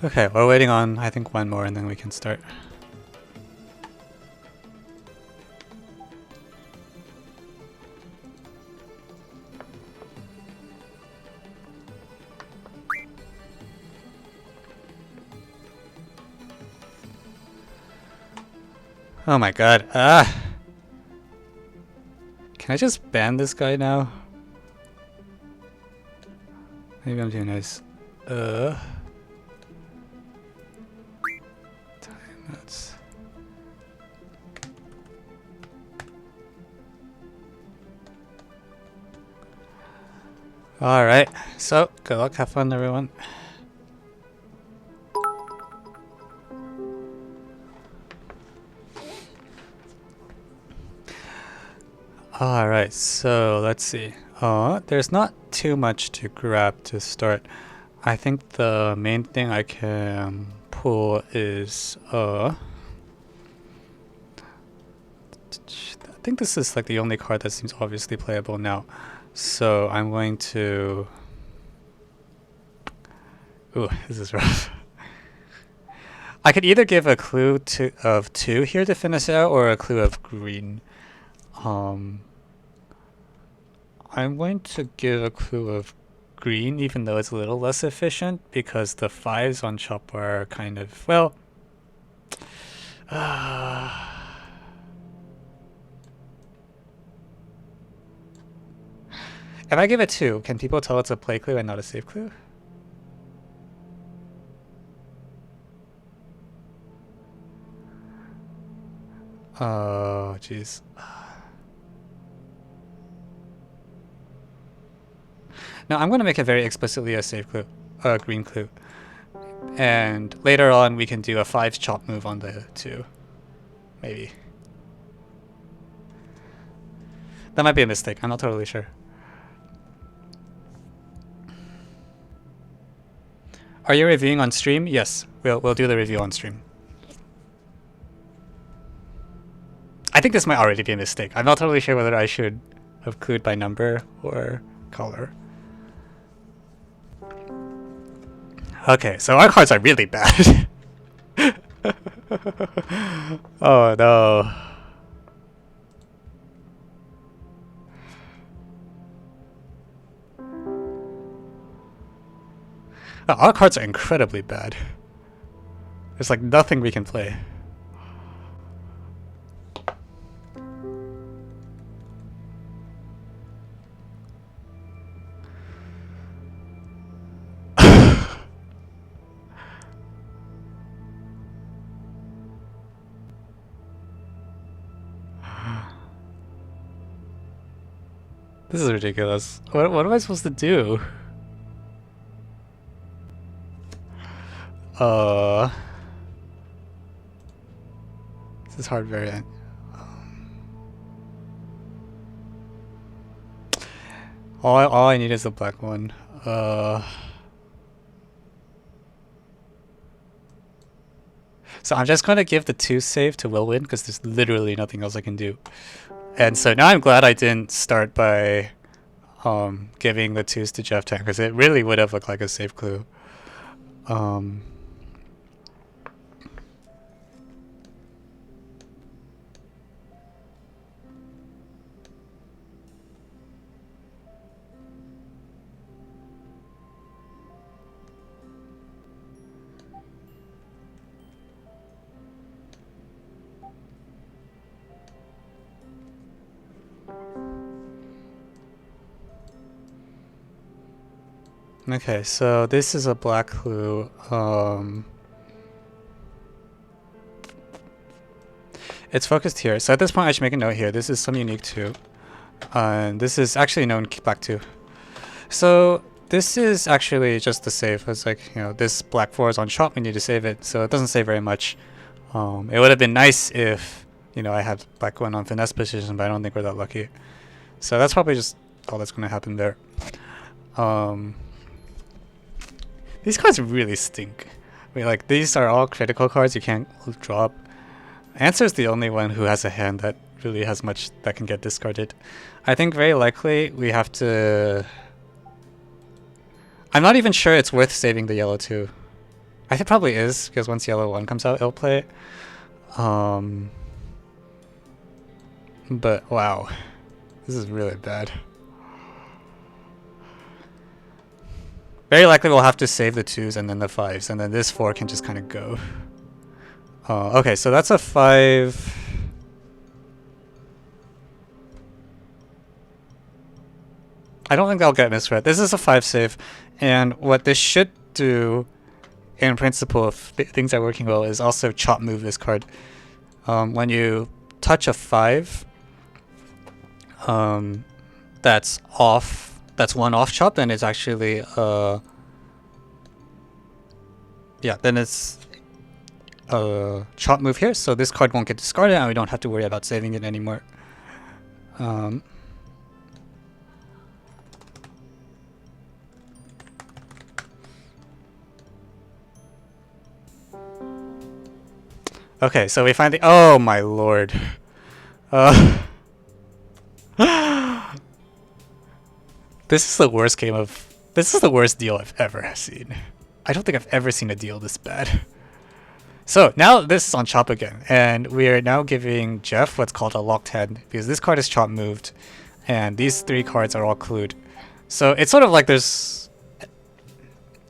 Okay, we're waiting on, I think, one more and then we can start. Oh my god. Ah! Can I just ban this guy now? Maybe I'm too nice. Timeouts. Alright, so good luck, have fun everyone. Alright, so let's see. There's not too much to grab to start. I think the main thing I can pull is I think this is like the only card that seems obviously playable now. So I'm going to... Ooh, this is rough. I could either give a clue of 2 here to finish out or a clue of green. I'm going to give a clue of green, even though it's a little less efficient, because the 5s on chop are kind of, well... If I give it 2, can people tell it's a play clue and not a save clue? Oh, jeez. Now I'm going to make it very explicitly a save clue, a green clue. And later on we can do a 5 chop move on the 2. Maybe. That might be a mistake, I'm not totally sure. Are you reviewing on stream? Yes, we'll do the review on stream. I think this might already be a mistake. I'm not totally sure whether I should have clued by number or color. Okay, so our cards are really bad. Oh no. Oh, our cards are incredibly bad. There's like nothing we can play. This is ridiculous. What am I supposed to do? This is hard variant. All I need is the black one. So I'm just gonna give the 2 save to Will Win because there's literally nothing else I can do. And so now I'm glad I didn't start by giving the 2s to Jeff Tan because it really would have looked like a save clue. Okay, so this is a black clue. It's focused here. So at this point, I should make a note here. This is some unique 2. And this is actually known black 2. So this is actually just the save. It's like, you know, this black 4 is on chop. We need to save it. So it doesn't say very much. It would have been nice if, you know, I had black 1 on finesse position, but I don't think we're that lucky. So that's probably just all that's going to happen there. These cards really stink. I mean, like, these are all critical cards you can't drop. Answer's the only one who has a hand that really has much that can get discarded. I think very likely we have to... I'm not even sure it's worth saving the yellow 2. I think it probably is, because once yellow 1 comes out, it'll play. But wow, this is really bad. Very likely we'll have to save the 2s and then the 5s, and then this 4 can just kind of go. Okay, so that's a 5. I don't think I'll get misread. This is a 5 save, and what this should do, in principle, if things are working well, is also chop move this card. When you touch a 5, that's off. That's 1 off chop. Then it's actually yeah. Then it's a chop move here. So this card won't get discarded, and we don't have to worry about saving it anymore. Okay, so we finally. Oh my lord. This is the worst game of. This is the worst deal I've ever seen. I don't think I've ever seen a deal this bad. So now this is on chop again, and we are now giving Jeff what's called a locked hand, because this card is chop moved, and these 3 cards are all clued. So it's sort of like there's.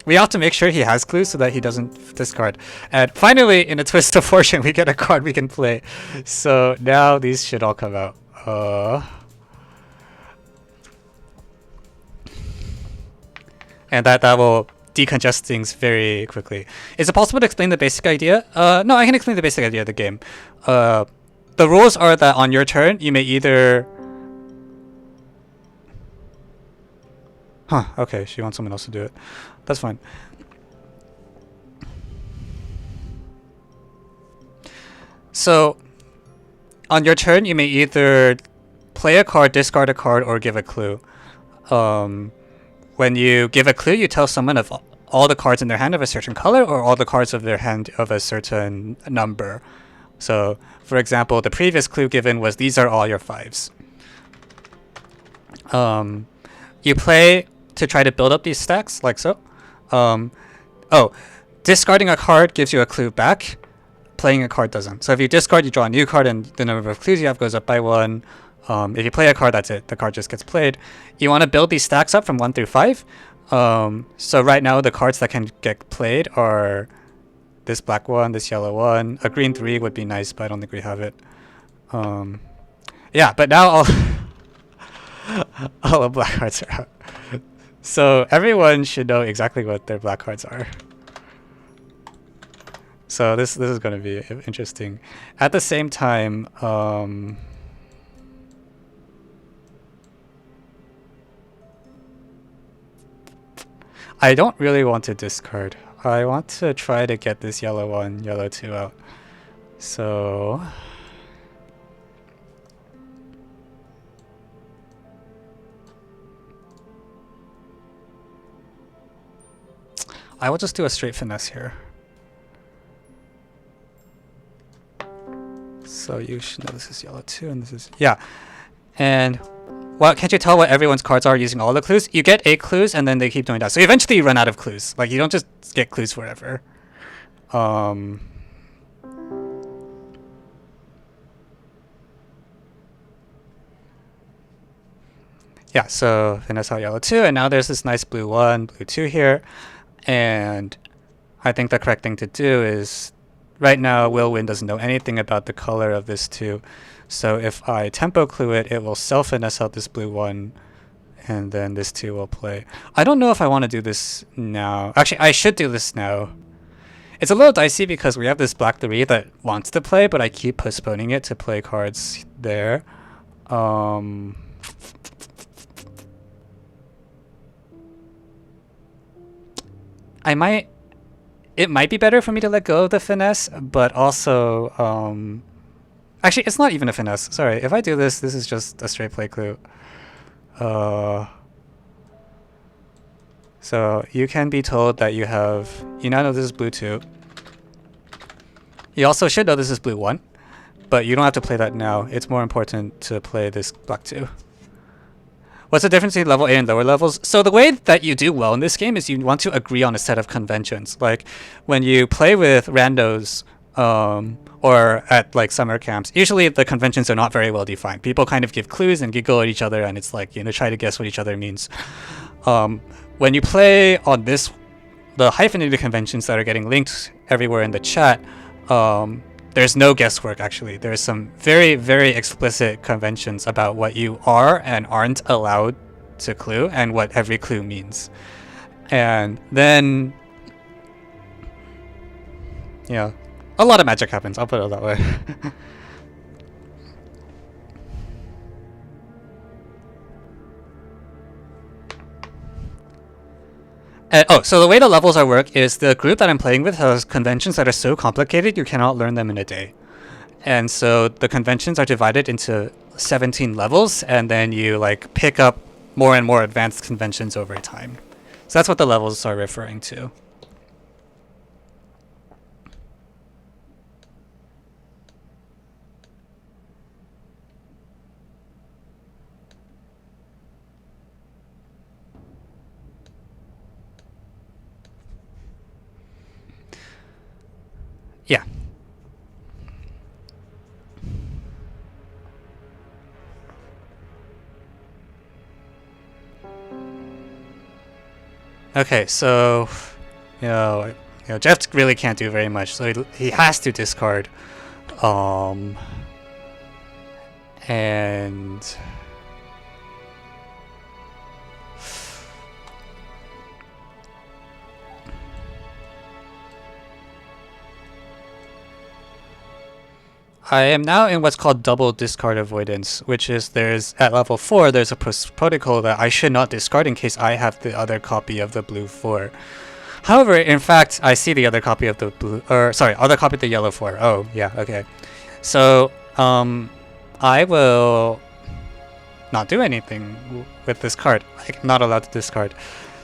We have to make sure he has clues so that he doesn't discard. And finally, in a twist of fortune, we get a card we can play. So now these should all come out. And that will decongest things very quickly. Is it possible to explain the basic idea? No, I can explain the basic idea of the game. The rules are that on your turn, you may either... Huh, okay, she wants someone else to do it. That's fine. So, on your turn, you may either play a card, discard a card, or give a clue. When you give a clue, you tell someone of all the cards in their hand of a certain color, or all the cards of their hand of a certain number. So, for example, the previous clue given was these are all your 5s. You play to try to build up these stacks, like so. Discarding a card gives you a clue back. Playing a card doesn't. So if you discard, you draw a new card, and the number of clues you have goes up by 1. If you play a card, that's it. The card just gets played. You want to build these stacks up from 1 through 5. So right now, the cards that can get played are this black 1, this yellow 1. A green 3 would be nice, but I don't think we have it. Yeah, but now all the black cards are out. So everyone should know exactly what their black cards are. So this is going to be interesting. At the same time, I don't really want to discard. I want to try to get this yellow 1, yellow 2 out. So I will just do a straight finesse here. So you should know this is yellow 2 and this is... Yeah. And... Well, can't you tell what everyone's cards are using all the clues? You get 8 clues and then they keep doing that. So eventually you run out of clues. Like, you don't just get clues forever. Yeah, so finesse out yellow 2, and now there's this nice blue 1, blue 2 here. And I think the correct thing to do is, right now, Will Win doesn't know anything about the color of this 2. So if I tempo clue it, it will self-finesse out this blue 1, and then this 2 will play. I don't know if I want to do this now. Actually, I should do this now. It's a little dicey because we have this black 3 that wants to play, but I keep postponing it to play cards there. It might be better for me to let go of the finesse, but also, actually, it's not even a finesse. Sorry, if I do this, this is just a straight play clue. So you can be told that you have, you now know this is blue 2. You also should know this is blue 1, but you don't have to play that now. It's more important to play this black 2. What's the difference between level A and lower levels? So the way that you do well in this game is you want to agree on a set of conventions. Like when you play with randos, or at like summer camps, usually the conventions are not very well defined. People kind of give clues and giggle at each other, and it's like, try to guess what each other means. When you play on the hyphenated conventions that are getting linked everywhere in the chat, there's no guesswork actually. There's some very, very explicit conventions about what you are and aren't allowed to clue and what every clue means. And then, yeah, a lot of magic happens, I'll put it that way. So the way the levels are work is the group that I'm playing with has conventions that are so complicated you cannot learn them in a day. And so the conventions are divided into 17 levels, and then you like pick up more and more advanced conventions over time. So that's what the levels are referring to. Yeah. Okay, so Jeff really can't do very much, so he has to discard. And I am now in what's called double discard avoidance, which is at level 4 there's a protocol that I should not discard in case I have the other copy of the blue 4. However, in fact, I see the other copy of the other copy of the yellow 4. Oh, yeah, okay. So, I will not do anything with this card. I'm not allowed to discard.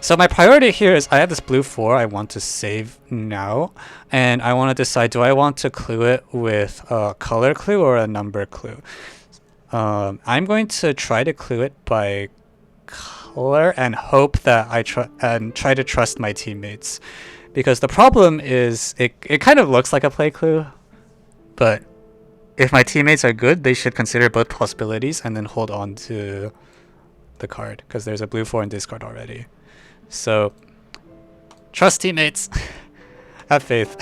So my priority here is I have this blue 4 I want to save now, and I want to decide, do I want to clue it with a color clue or a number clue? I'm going to try to clue it by color and hope that try to trust my teammates, because the problem is it kind of looks like a play clue, but if my teammates are good, they should consider both possibilities and then hold on to the card, because there's a blue 4 in discard already. So, trust teammates. Have faith.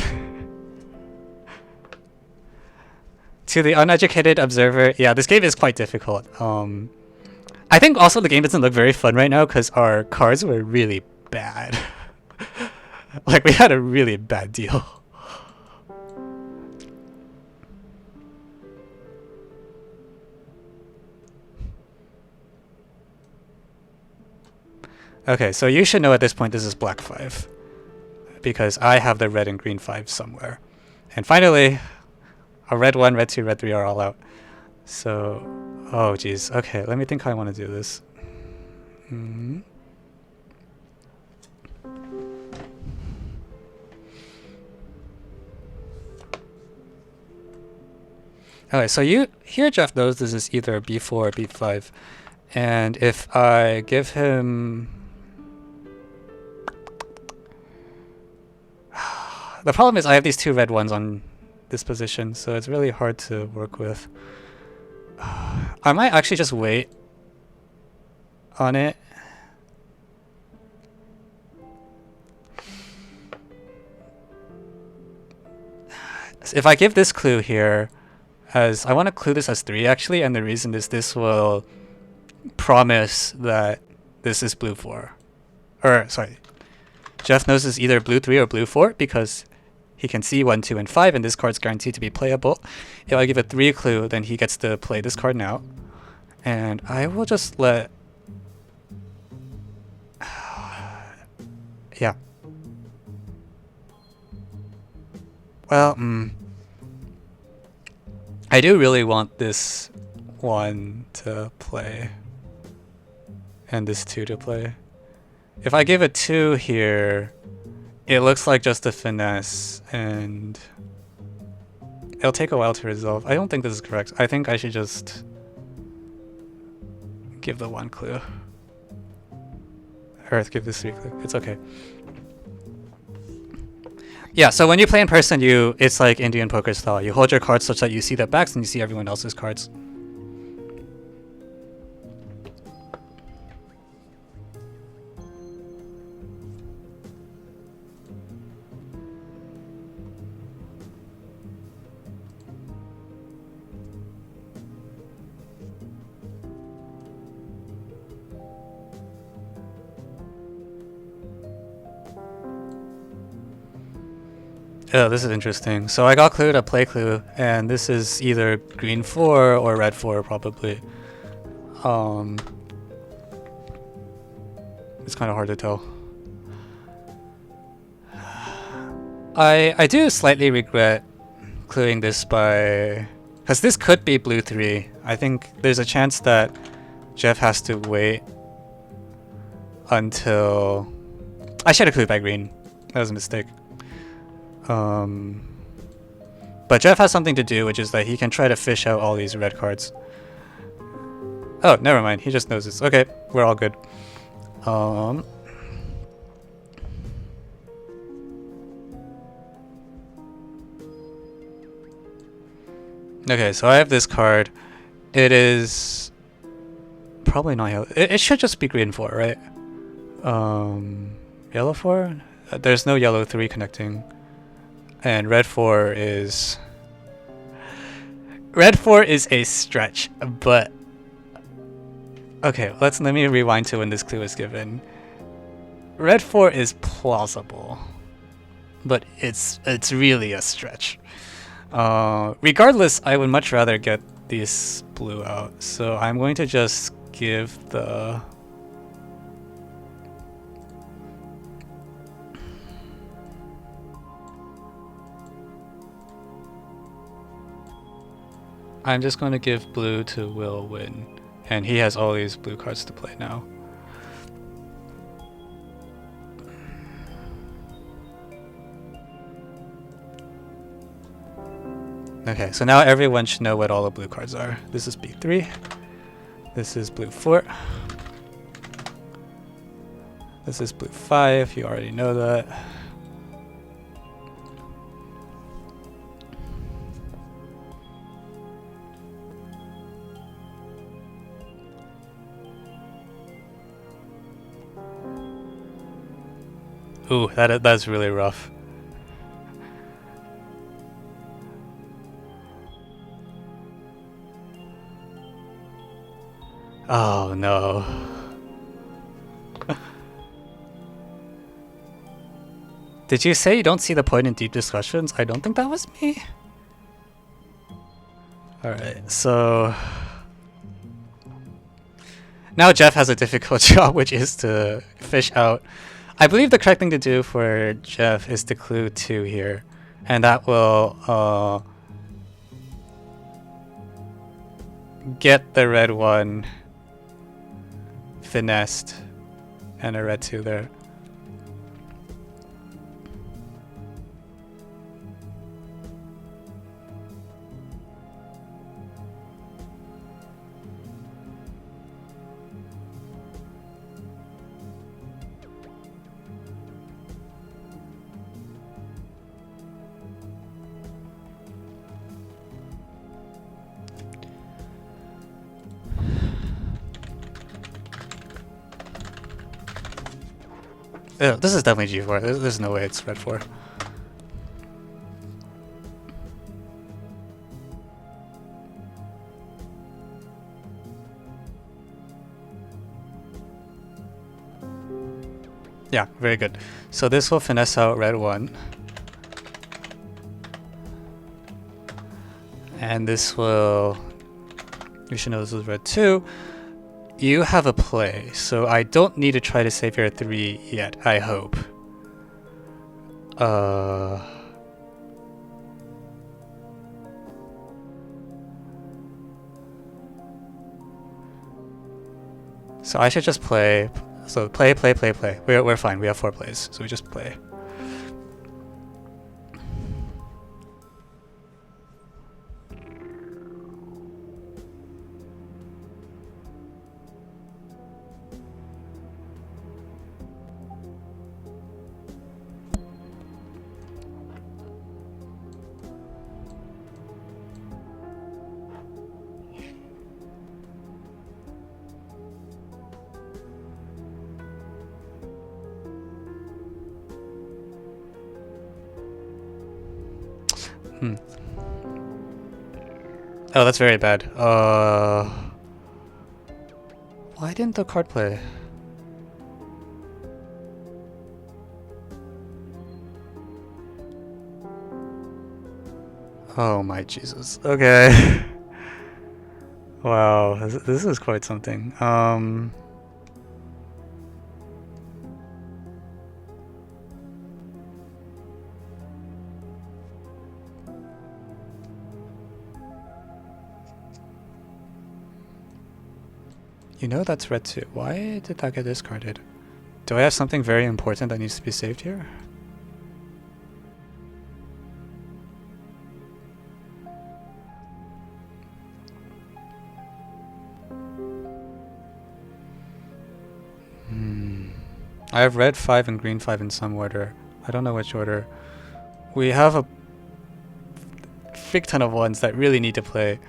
To the uneducated observer, yeah, this game is quite difficult. I think also the game doesn't look very fun right now because our cards were really bad. Like, we had a really bad deal. Okay, so you should know at this point this is black 5, because I have the red and green 5 somewhere. And finally, a red 1, red 2, red 3 are all out. So, oh geez, okay, let me think how I want to do this. Okay, so here Jeff knows this is either B4 or B5. And if I give him... The problem is I have these 2 red ones on this position, so it's really hard to work with. I might actually just wait on it. If I give this clue here, I want to clue this as 3 actually, and the reason is this will promise that this is blue 4. Or, sorry. Jeff knows it's either blue 3 or blue 4 because he can see 1, 2, and 5, and this card's guaranteed to be playable. If I give a 3 clue, then he gets to play this card now. And I will just let... yeah. Well, I do really want this 1 to play. And this 2 to play. If I give a 2 here, it looks like just a finesse, and it'll take a while to resolve. I don't think this is correct. I think I should just give the 1 clue. Earth, give this 3 clue. It's okay. Yeah, so when you play in person, it's like Indian poker style. You hold your cards such that you see their backs and you see everyone else's cards. Oh, this is interesting. So I got clued a play clue, and this is either green 4 or red 4 probably. It's kind of hard to tell. I do slightly regret cluing this by... because this could be blue 3. I think there's a chance that Jeff has to wait until... I should have clued by green. That was a mistake. But Jeff has something to do, which is that he can try to fish out all these red cards. Oh, never mind. He just knows this. Okay, we're all good. Okay, so I have this card. It is probably not yellow. It should just be green 4, right? Yellow 4? There's no yellow 3 connecting. And red 4 is... red 4 is a stretch, but... okay, let me rewind to when this clue was given. Red 4 is plausible, but it's really a stretch. Regardless, I would much rather get these blue out, so I'm going to just give the... I'm just going to give blue to Will Win, and he has all these blue cards to play now. Okay, so now everyone should know what all the blue cards are. This is B3. This is blue 4. This is blue 5. You already know that. Ooh, that's really rough. Oh no. Did you say you don't see the point in deep discussions? I don't think that was me. Alright, so... now Jeff has a difficult job, which is to fish out. I believe the correct thing to do for Jeff is to clue 2 here. And that will get the red 1 finessed and a red 2 there. Oh, this is definitely G4. There's no way it's red 4. Yeah, very good. So this will finesse out red 1. And this will... you should know this is red 2. You have a play, so I don't need to try to save your 3 yet, I hope. So I should just play. So play. We're fine. We have 4 plays, so we just play. Oh, that's very bad. Why didn't the card play? Oh my Jesus. Okay. Wow, this is quite something. You know that's red too. Why did that get discarded? Do I have something very important that needs to be saved here? I have red 5 and green 5 in some order. I don't know which order. We have a big ton of ones that really need to play.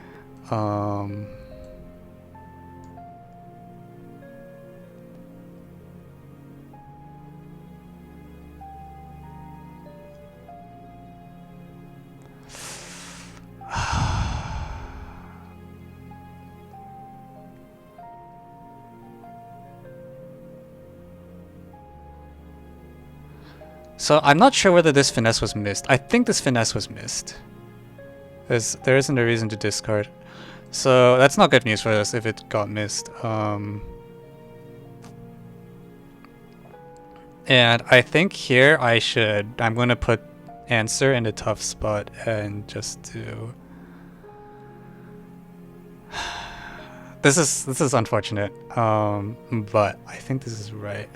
So I'm not sure whether this finesse was missed. I think this finesse was missed. There isn't a reason to discard. So that's not good news for us if it got missed. And I think here I'm going to put answer in a tough spot and just do... This is unfortunate, but I think this is right.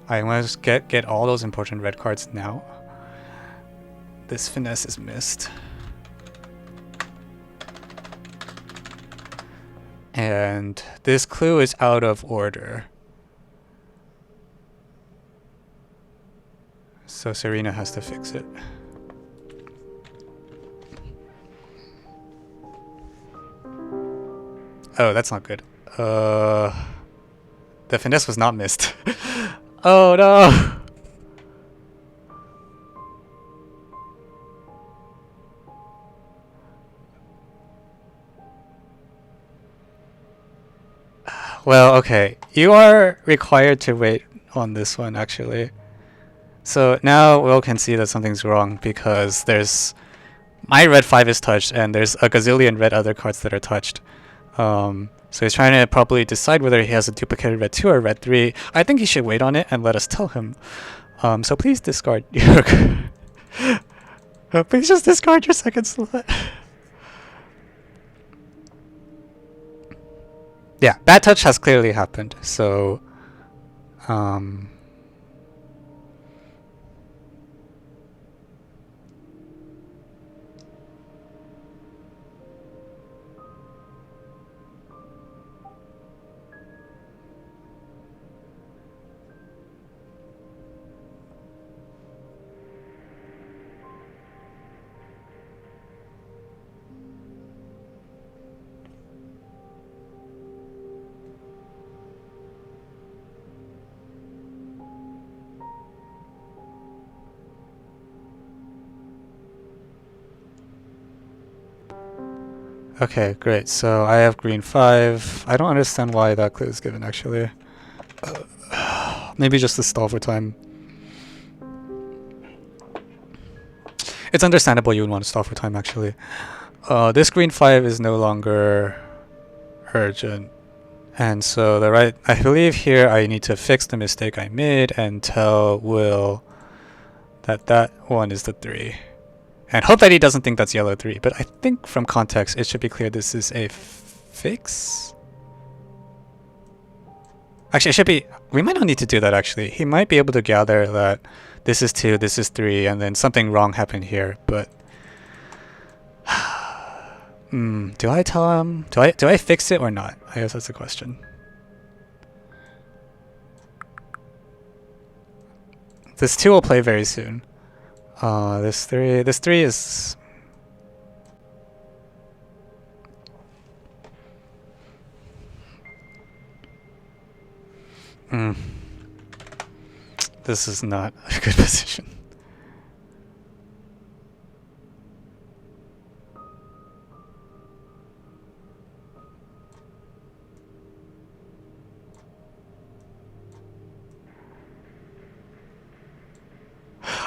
I want to just get all those important red cards now. This finesse is missed. And this clue is out of order. So Serena has to fix it. Oh, that's not good. The finesse was not missed. Oh no! Well, okay. You are required to wait on this one, actually. So now Will can see that something's wrong because there's... My red 5 is touched and there's a gazillion red other cards that are touched. So he's trying to probably decide whether he has a duplicated red 2 or red 3. I think he should wait on it and let us tell him. So please discard your... please just discard your second slot. Yeah, bad touch has clearly happened, so... Okay, great. So I have green 5. I don't understand why that clue is given, actually. Maybe just to stall for time. It's understandable you would want to stall for time, actually. This green 5 is no longer urgent. And so I believe here I need to fix the mistake I made and tell Will that one is the 3. And hope that he doesn't think that's yellow 3. But I think from context, it should be clear this is a fix. Actually, it should be... We might not need to do that, actually. He might be able to gather that this is 2, this is 3, and then something wrong happened here. But... do I tell him? Do I fix it or not? I guess that's the question. This 2 will play very soon. This 3 is... This is not a good position.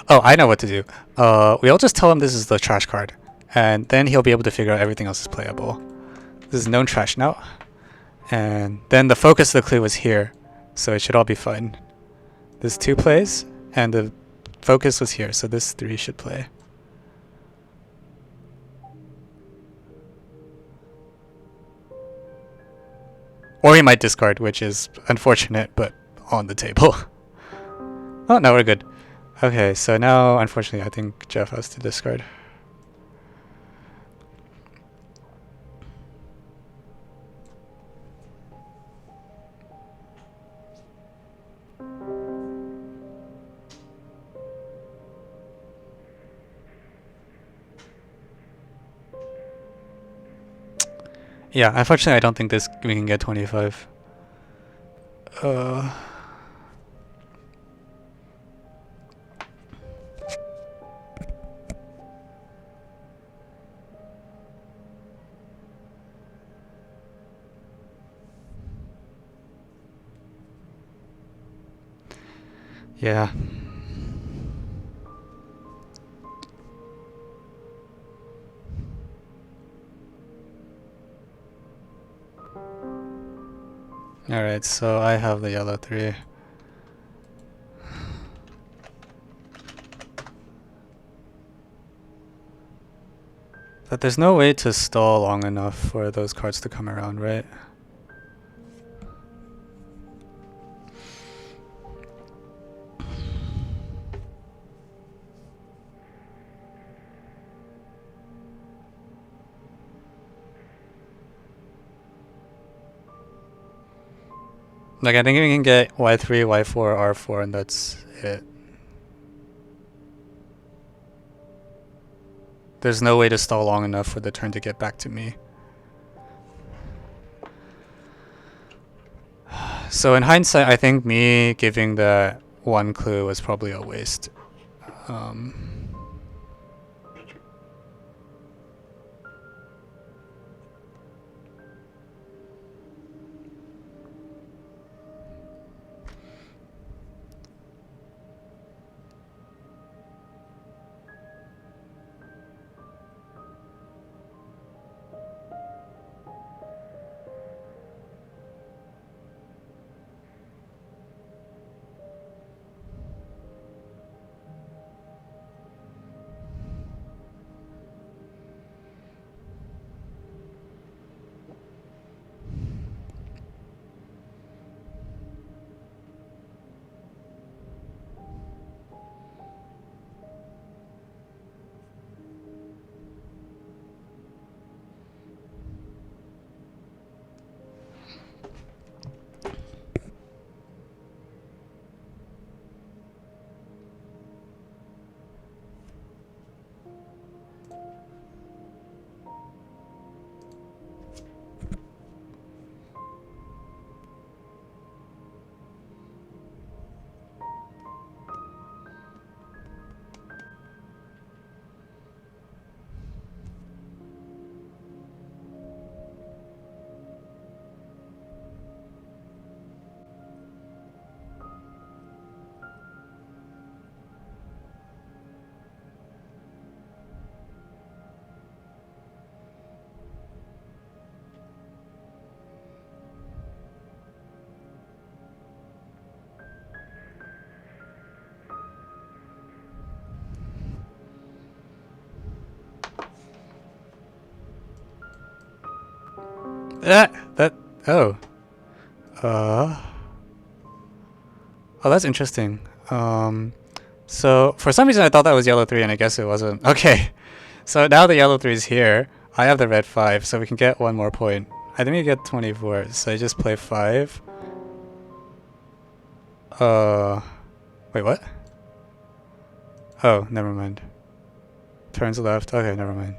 Oh, I know what to do. We'll just tell him this is the trash card, and then he'll be able to figure out everything else is playable. This is known trash now, and then the focus of the clue was here, so it should all be fine. This 2 plays, and the focus was here, so this 3 should play. Or he might discard, which is unfortunate, but on the table. Oh, no, we're good. Okay, so now, unfortunately, I think Jeff has to discard. Yeah, unfortunately, I don't think we can get 25. Yeah. Alright, so I have the yellow 3. But there's no way to stall long enough for those cards to come around, right? Like, I think we can get y3, y4, r4, and that's it. There's no way to stall long enough for the turn to get back to me. So in hindsight, I think me giving that 1 clue was probably a waste. Oh. Oh, that's interesting. So for some reason I thought that was yellow 3 and I guess it wasn't. Okay. So now the yellow 3 is here. I have the red 5, so we can get 1 more point. I think we get 24, so I just play 5. Wait, what? Oh, never mind. Turns left. Okay, never mind.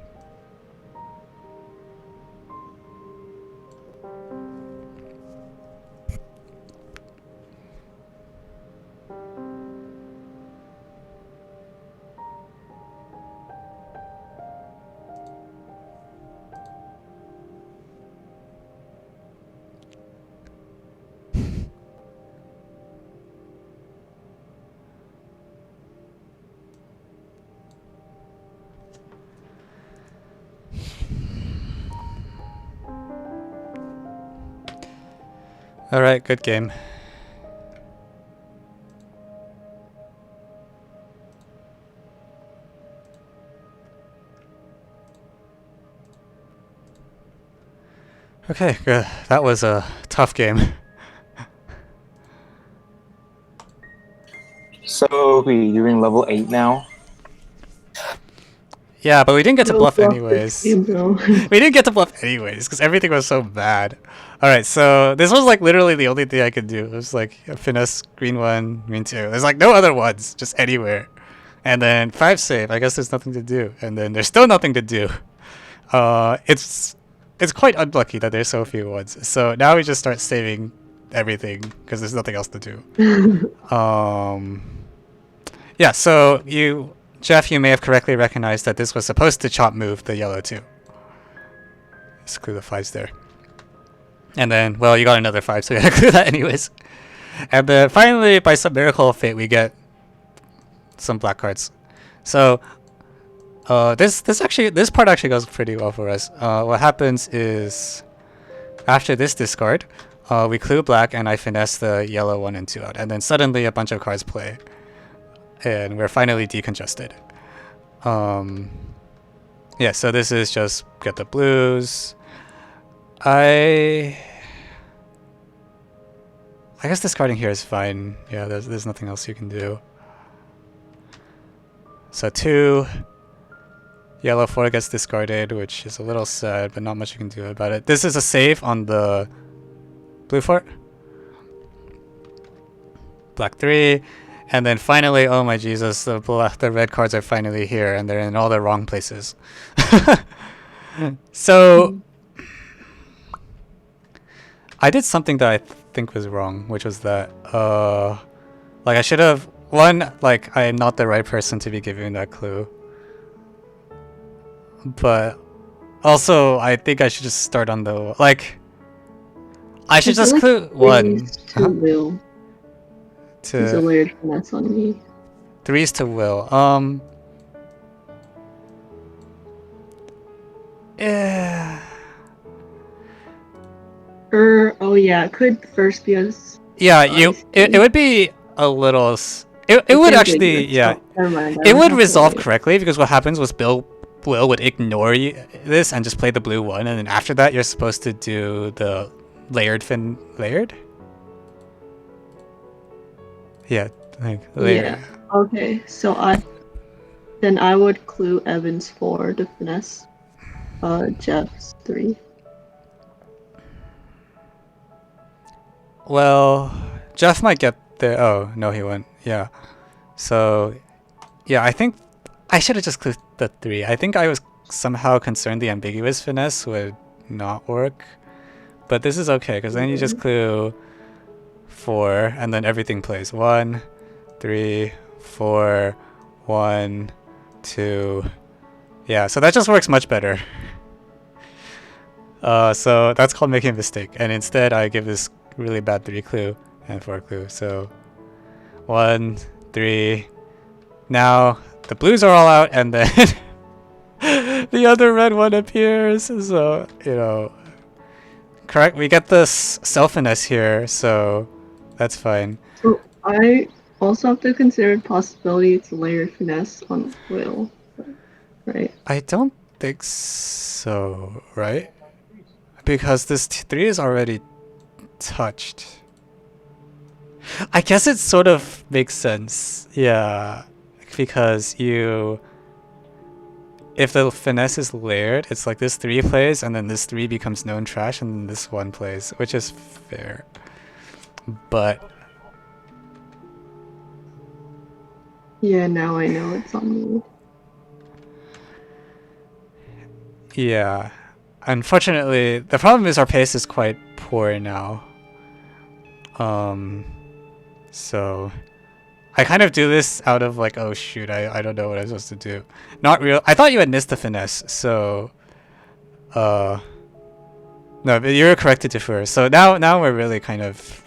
Alright, good game. Okay, good. That was a tough game. So we're doing level 8 now. Yeah, but we didn't get to No bluff bluff anyways. this game, though. We didn't get to bluff anyways because everything was so bad. Alright, so this was like literally the only thing I could do. It was like a finesse, green 1, green 2. There's like no other ones, just anywhere. And then 5 save. I guess there's nothing to do. And then there's still nothing to do. It's quite unlucky that there's so few ones. So now we just start saving everything because there's nothing else to do. Yeah, so Jeff, you may have correctly recognized that this was supposed to chop move the yellow too. Just clear the 5s there. And then, well, you got another 5, so you gotta clear that anyways. And then finally, by some miracle of fate, we get some black cards. So this part actually goes pretty well for us. What happens is after this discard, we clue black and I finesse the yellow 1 and 2 out, and then suddenly a bunch of cards play, and we're finally decongested. Yeah, so this is just get the blues. I guess discarding here is fine. Yeah, there's nothing else you can do. So 2. Yellow 4 gets discarded, which is a little sad, but not much you can do about it. This is a save on the blue 4. Black 3. And then finally, oh my Jesus, the red cards are finally here, and they're in all the wrong places. So I did something that I think was wrong, which was that like I should have like I am not the right person to be giving that clue. But also I think I should just start on the I should just clue 1. To will. There's a layered finesse on me. 3s to will. Yeah. Oh yeah, it could first be as. Yeah, it would be a little. It would actually, yeah. Never mind, it would resolve correctly because what happens was Will would ignore this and just play the blue 1, and then after that you're supposed to do the layered. Yeah, like layer. Yeah. Okay, so I would clue Evans 4 to finesse. Jeff's 3. Well, Jeff might get there. Oh no, he won't. Yeah. So, yeah, I think I should have just clued the 3. I think I was somehow concerned the ambiguous finesse would not work, but this is okay because then you just clue 4 and then everything plays 1, 3, 4, 1, 2. Yeah, so that just works much better. So that's called making a mistake, and instead I give this really bad 3 clue and 4 clue. So 1, 3. Now the blues are all out, and then the other red one appears. So correct. We get this self finesse here, so that's fine. So I also have to consider the possibility it's a layered finesse on will, right? I don't think so, right? Because this 3 is already touched. I guess it sort of makes sense, yeah, because if the finesse is layered, it's like this 3 plays and then this 3 becomes known trash and then this 1 plays, which is fair. But yeah, now I know it's on me. Yeah, unfortunately, the problem is our pace is quite poor now. So I kind of do this out of like, oh shoot, I don't know what I'm supposed to do. Not real. I thought you had missed the finesse, so no, but you're corrected to first. So now we're really kind of.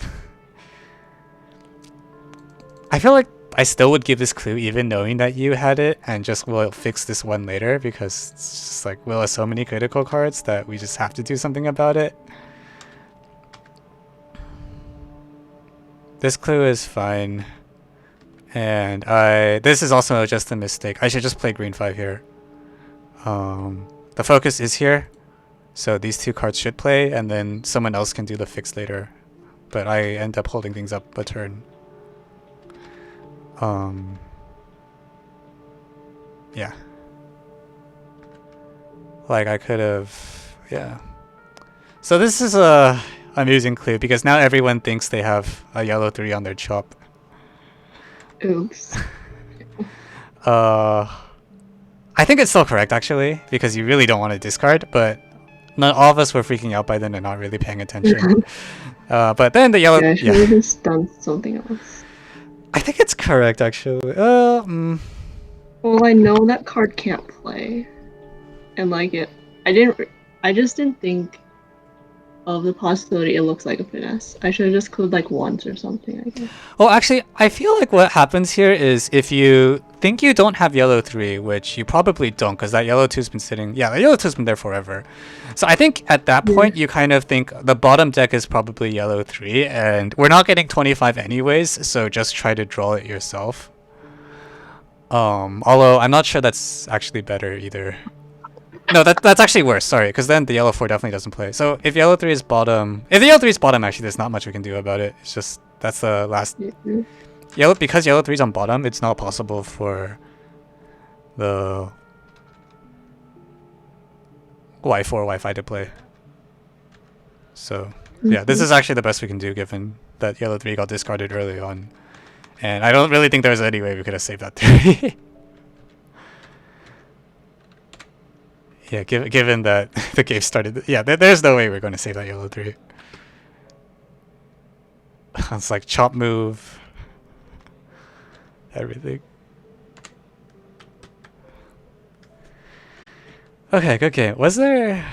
I feel like I still would give this clue even knowing that you had it, and just we'll fix this 1 later because it's just like Will has so many critical cards that we just have to do something about it. This clue is fine. And this is also just a mistake. I should just play green 5 here. The focus is here. So these 2 cards should play, and then someone else can do the fix later. But I end up holding things up a turn. Yeah. Like I could have, yeah. So this is a amusing clue because now everyone thinks they have a yellow 3 on their chop. Oops. I think it's still correct actually because you really don't want to discard, but not all of us were freaking out by then and not really paying attention. But then the yellow, Yeah, I should have just done something else. I think it's correct actually. Well, I know that card can't play, and like I just didn't think of the possibility it looks like a finesse. I should have just clued like once or something, I guess. Well, actually, I feel like what happens here is if you think you don't have yellow 3, which you probably don't because that yellow 2's been sitting, yeah, the yellow 2's been there forever. So I think at that point, you kind of think the bottom deck is probably yellow 3, and we're not getting 25 anyways, so just try to draw it yourself. Although I'm not sure that's actually better either. No, that's actually worse, sorry, because then the yellow 4 definitely doesn't play. So if yellow 3 is bottom, actually there's not much we can do about it. It's just, that's the last... Because yellow 3 is on bottom, it's not possible for the y4, y5 to play. So, yeah, this is actually the best we can do given that yellow 3 got discarded early on. And I don't really think there's any way we could have saved that 3. Yeah, given that the game started... Yeah, there's no way we're going to save that yellow 3. It's like chop move. Everything. Okay, good game. Was there...